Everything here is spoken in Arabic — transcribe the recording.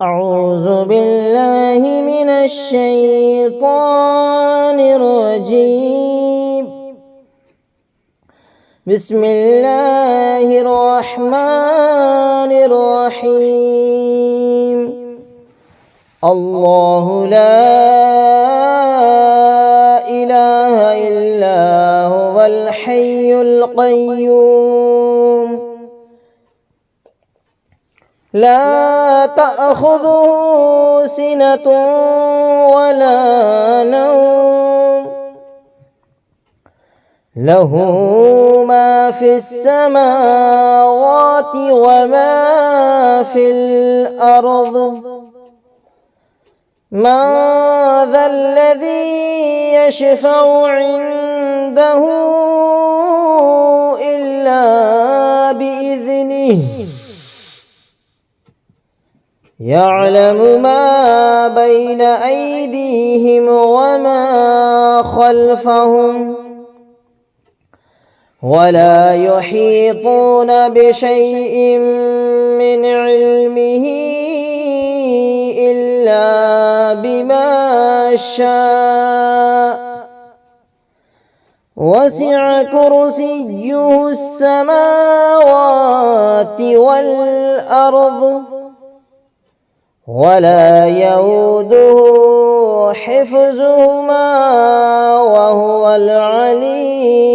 أعوذ بالله من الشيطان الرجيم. بسم الله الرحمن الرحيم. الله لا إله إلا هو الحي القيوم لا تأخذه سنة ولا نوم له ما في السماوات وما في الأرض من ذا الذي يشفع عنده إلا بإذنه يعلم ما بين أيديهم وما خلفهم ولا يحيطون بشيء من علمه إلا بما شاء وسع كرسيه السماوات والأرض ولا يؤوده حفظهما وهو العلي